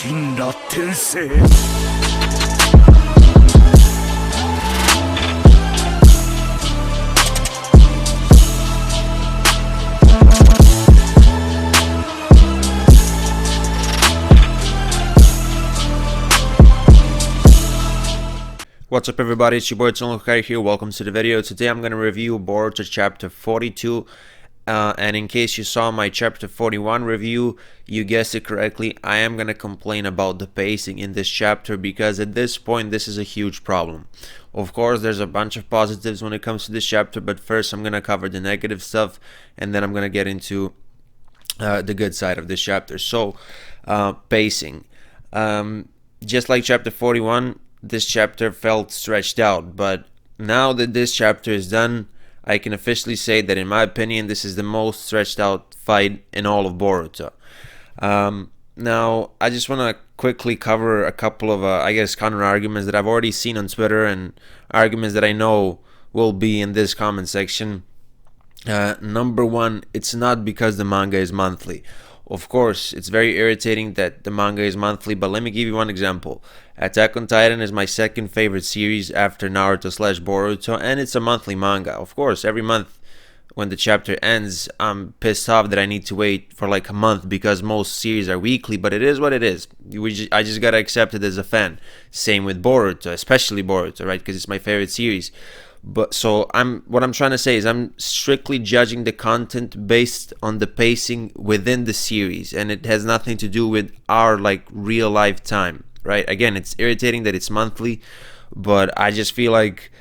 神羅転生 What's up everybody, it's your boy Hokage here, welcome to the video. Today I'm going to review Boruto chapter 42, and in case you saw my chapter 41 review, you guessed it correctly, I am going to complain about the pacing in this chapter because at this point this is a huge problem. Of course there's a bunch of positives when it comes to this chapter, but first I'm going to cover the negative stuff and then I'm going to get into the good side of this chapter. So, pacing. Just like chapter 41, this chapter felt stretched out, but now that this chapter is done, I can officially say that in my opinion this is the most stretched out fight in all of Boruto. Now I just want to quickly cover a couple of I guess counter arguments that I've already seen on Twitter and arguments that I know will be in this comment section. Number one, it's not because the manga is monthly. Of course, it's very irritating that the manga is monthly, but let me give you one example. Attack on Titan is my second favorite series after Naruto/Boruto, and it's a monthly manga. Of course, every month when the chapter ends, I'm pissed off that I need to wait for like a month because most series are weekly, but it is what it is. I just gotta accept it as a fan. Same with Boruto, especially Boruto, right? Because it's my favorite series. But so what I'm trying to say is I'm strictly judging the content based on the pacing within the series, and it has nothing to do with our like real life time, right? Again, it's irritating that it's monthly, but I just feel like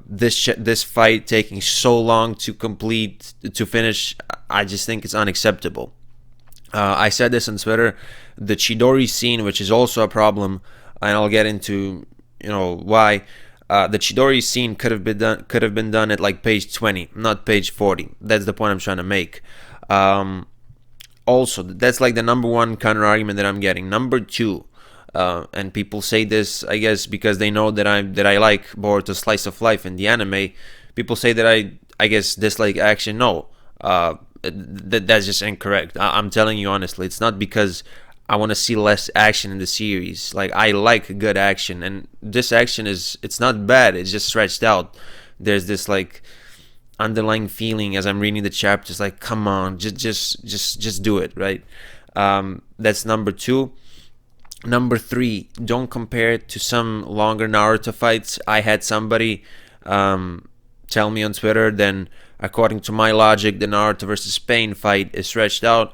this fight taking so long to finish, I just think it's unacceptable. I said this on Twitter. The Chidori scene, which is also a problem, and I'll get into why. The Chidori scene could have been done at like page 20, not page 40. That's the point I'm trying to make. Also, that's like the number one counter argument that I'm getting. Number two, and people say this, I guess, because they know that I like Boruto's slice of life in the anime. People say that I guess dislike action. No, that's just incorrect. I'm telling you honestly, it's not because I want to see less action in the series. Like, I like good action, and this action it's not bad, it's just stretched out. There's this like underlying feeling as I'm reading the chapters, like, come on, just do it, right? That's number two. Number three, don't compare it to some longer Naruto fights. I had somebody tell me on Twitter, then according to my logic, the Naruto versus Pain fight is stretched out.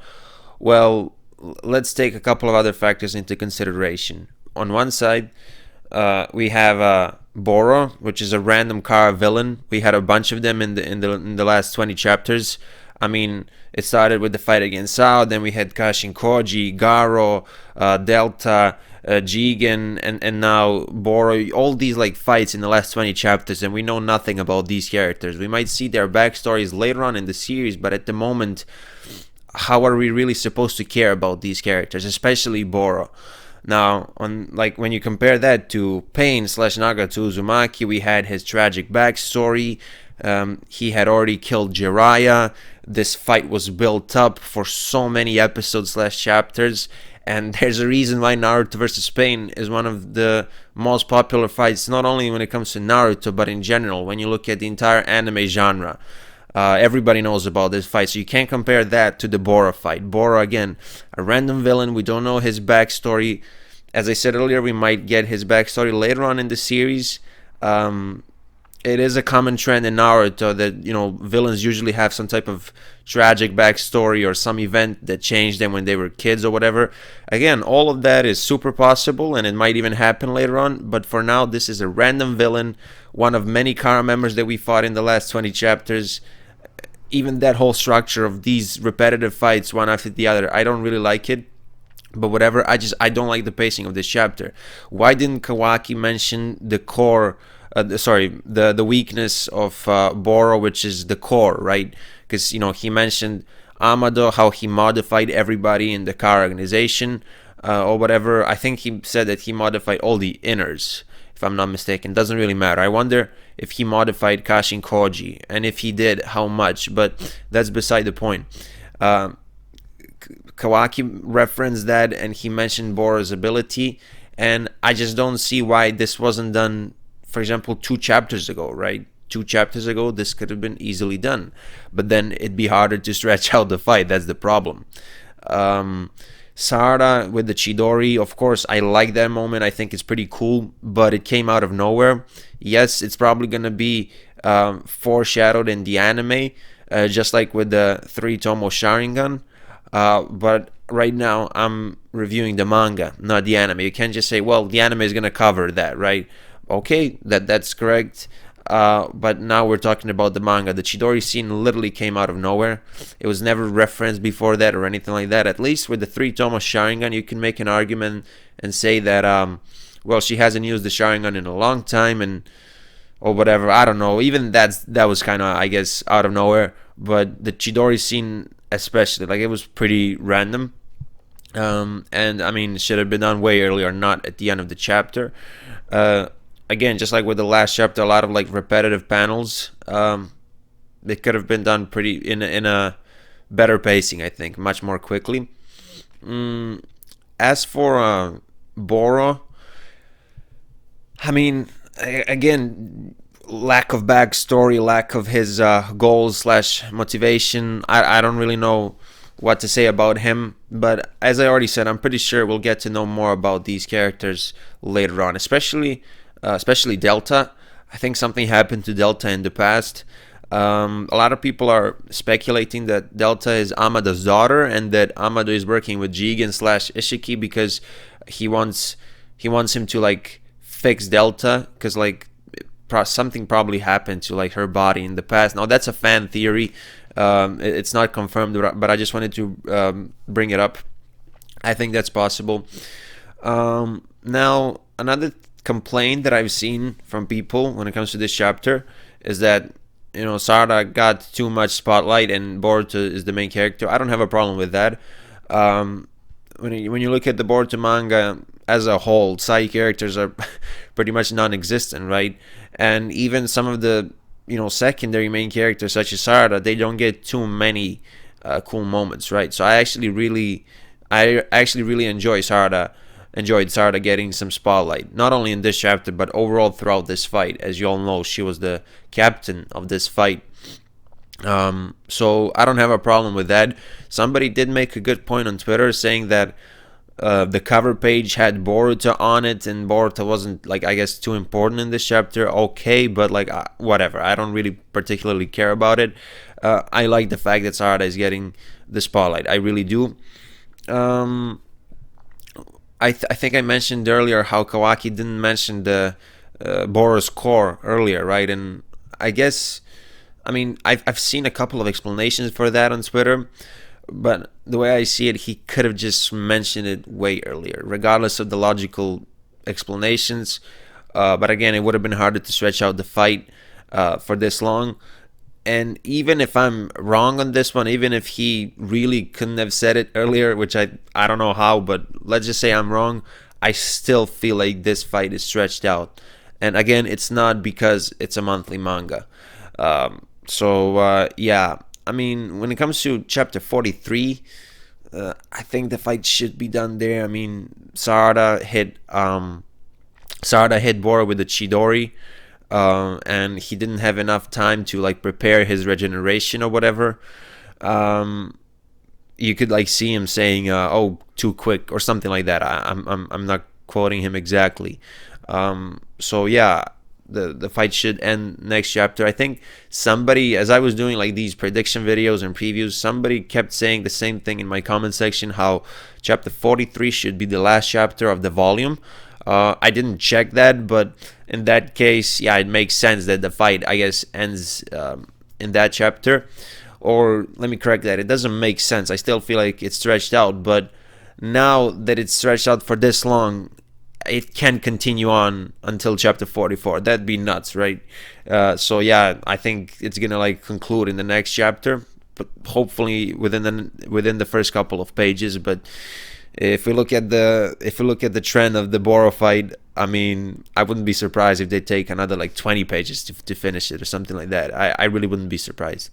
Well, let's take a couple of other factors into consideration. On one side, we have Boro, which is a random car villain. We had a bunch of them in the last 20 chapters. I mean, it started with the fight against Sao, then we had Kashin Koji, Garo, Delta, Jigen, and now Boro. All these like fights in the last 20 chapters, and we know nothing about these characters. We might see their backstories later on in the series, but at the moment, how are we really supposed to care about these characters, especially Boro? Now, when you compare that to Pain/Nagato Uzumaki, we had his tragic backstory. He had already killed Jiraiya. This fight was built up for so many episodes/chapters, and there's a reason why Naruto vs. Pain is one of the most popular fights, not only when it comes to Naruto, but in general, when you look at the entire anime genre. Everybody knows about this fight, so you can't compare that to the Boro fight. Boro, again, a random villain. We don't know his backstory. As I said earlier, we might get his backstory later on in the series. It is a common trend in Naruto that villains usually have some type of tragic backstory or some event that changed them when they were kids or whatever. Again, all of that is super possible, and it might even happen later on. But for now, this is a random villain, one of many Kara members that we fought in the last 20 chapters. Even that whole structure of these repetitive fights one after the other, I don't really like it, but whatever. I don't like the pacing of this chapter. Why didn't Kawaki mention the core, the weakness of Boro, which is the core, right? Because he mentioned Amado, how he modified everybody in the car organization or whatever. I think he said that he modified all the inners, if I'm not mistaken. Doesn't really matter. I wonder if he modified Kashin Koji, and if he did, how much, but that's beside the point. Kawaki referenced that, and he mentioned Boro's ability, and I just don't see why this wasn't done, for example, 2 chapters ago, right? 2 chapters ago, this could have been easily done, but then it'd be harder to stretch out the fight. That's the problem. Sarada with the Chidori, of course, I like that moment. I think it's pretty cool, but it came out of nowhere. Yes, it's probably gonna be foreshadowed in the anime, just like with the 3 Tomo Sharingan. But right now, I'm reviewing the manga, not the anime. You can't just say, well, the anime is gonna cover that, right? Okay, that's correct. But now we're talking about the manga. The Chidori scene literally came out of nowhere. It was never referenced before that or anything like that. At least with the 3 Tomo Sharingan, you can make an argument and say that, well, she hasn't used the Sharingan in a long time, and or whatever. I don't know. Even that was kind of, I guess, out of nowhere. But the Chidori scene, especially, like, it was pretty random. And I mean, it should have been done way earlier, not at the end of the chapter. Again, just like with the last chapter, a lot of like repetitive panels. They could have been done pretty in a better pacing, I think, much more quickly. As for Boro, I mean, again, lack of backstory, lack of his goals slash motivation. I don't really know what to say about him, but as I already said, I'm pretty sure we'll get to know more about these characters later on, especially Delta. I think something happened to Delta in the past. A lot of people are speculating that Delta is Amada's daughter, and that Amada is working with Jigen slash Ishiki because he wants him to like fix Delta, because like something probably happened to like her body in the past. Now that's a fan theory. It's not confirmed, but I just wanted to bring it up. I think that's possible. Now another complaint that I've seen from people when it comes to this chapter is that, you know, Sarada got too much spotlight and Boruto is the main character. I don't have a problem with that. When you look at the Boruto manga as a whole, side characters are pretty much non-existent, right? And even some of the, you know, secondary main characters such as Sarada, they don't get too many cool moments, right? So I actually really enjoyed Sarada getting some spotlight, not only in this chapter but overall throughout this fight. As you all know, she was the captain of this fight. So I don't have a problem with that. Somebody did make a good point on Twitter saying that the cover page had Boruto on it, and Boruto wasn't, like, I guess, too important in this chapter. Okay, but like whatever. I don't really particularly care about it. I like the fact that Sarada is getting the spotlight. I really do. I think I mentioned earlier how Kawaki didn't mention the Boro's core earlier, right? And I guess, I mean, I've seen a couple of explanations for that on Twitter, but the way I see it, he could have just mentioned it way earlier, regardless of the logical explanations. But again, it would have been harder to stretch out the fight for this long. And even if I'm wrong on this one, even if he really couldn't have said it earlier, which I don't know how, but let's just say I'm wrong, I still feel like this fight is stretched out. And again, it's not because it's a monthly manga. Yeah, I mean, when it comes to chapter 43, I think the fight should be done there. I mean, Sarada hit Boro with the Chidori. And he didn't have enough time to like prepare his regeneration or whatever. You could like see him saying, "Oh, too quick" or something like that. I'm not quoting him exactly. So yeah, the fight should end next chapter. I think somebody, as I was doing like these prediction videos and previews, somebody kept saying the same thing in my comment section, how chapter 43 should be the last chapter of the volume. I didn't check that, but in that case, yeah, it makes sense that the fight, I guess, ends in that chapter. Or let me correct that, it doesn't make sense. I still feel like it's stretched out, but now that it's stretched out for this long, it can continue on until chapter 44. That'd be nuts, right? So yeah, I think it's gonna like conclude in the next chapter, but hopefully within the first couple of pages. But if we look at the trend of the Boro fight, I mean, I wouldn't be surprised if they take another like 20 pages to finish it or something like that. I really wouldn't be surprised.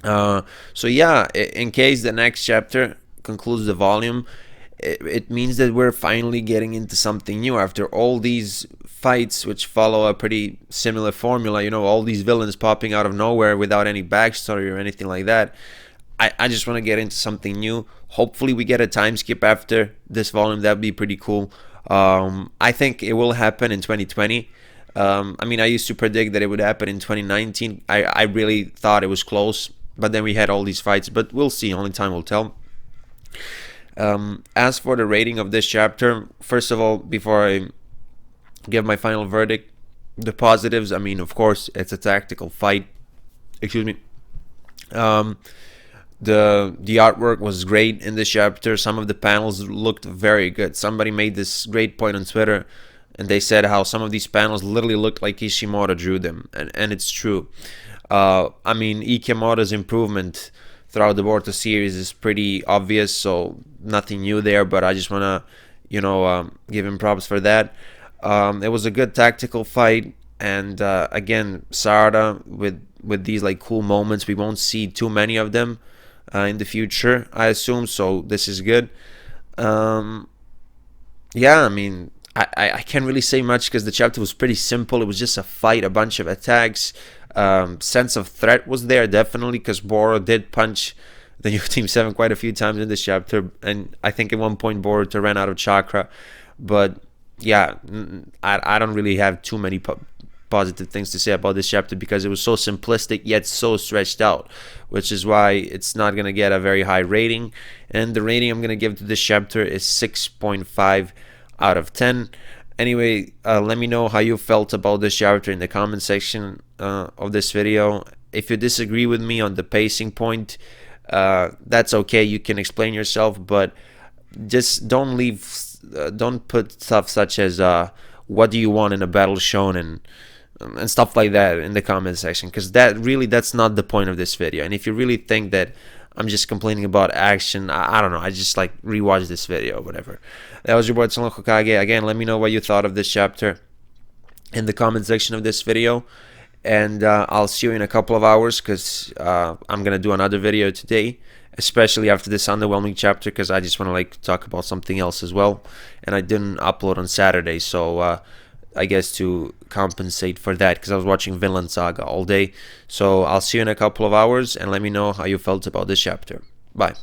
So yeah, in case the next chapter concludes the volume, it means that we're finally getting into something new after all these fights which follow a pretty similar formula. You know, all these villains popping out of nowhere without any backstory or anything like that. I just want to get into something new. Hopefully we get a time skip after this volume. That'd be pretty cool. I think it will happen in 2020. I mean, I used to predict that it would happen in 2019. I really thought it was close, but then we had all these fights. But we'll see. Only time will tell. As for the rating of this chapter, first of all, before I give my final verdict, the positives, I mean, of course, it's a tactical fight. Excuse me. The artwork was great in this chapter. Some of the panels looked very good. Somebody made this great point on Twitter, and they said how some of these panels literally looked like Ishimura drew them, and it's true. I mean, Ikemura's improvement throughout the Boruto series is pretty obvious, so nothing new there, but I just want to, give him props for that. It was a good tactical fight, and again, Sarada with these like cool moments. We won't see too many of them in the future, I assume, so this is good. Yeah, I mean, I can't really say much because the chapter was pretty simple. It was just a fight, a bunch of attacks. Sense of threat was there, definitely, because Boro did punch the new Team 7 quite a few times in this chapter, and I think at one point Boruto ran out of chakra. But yeah, I don't really have too many positive things to say about this chapter because it was so simplistic yet so stretched out, which is why it's not going to get a very high rating. And the rating I'm going to give to this chapter is 6.5 out of 10. Anyway, let me know how you felt about this chapter in the comment section of this video. If you disagree with me on the pacing point, that's okay. You can explain yourself, but just don't put stuff such as what do you want in a battle shonen and stuff like that in the comment section, because that's not the point of this video. And if you really think that I'm just complaining about action, I don't know, I just like rewatch this video or whatever. That was your boy Hokage. Again, let me know what you thought of this chapter in the comment section of this video, and I'll see you in a couple of hours because I'm gonna do another video today, especially after this underwhelming chapter, because I just want to like talk about something else as well, and I didn't upload on Saturday, so I guess to compensate for that, because I was watching Vinland Saga all day. So I'll see you in a couple of hours, and let me know how you felt about this chapter. Bye.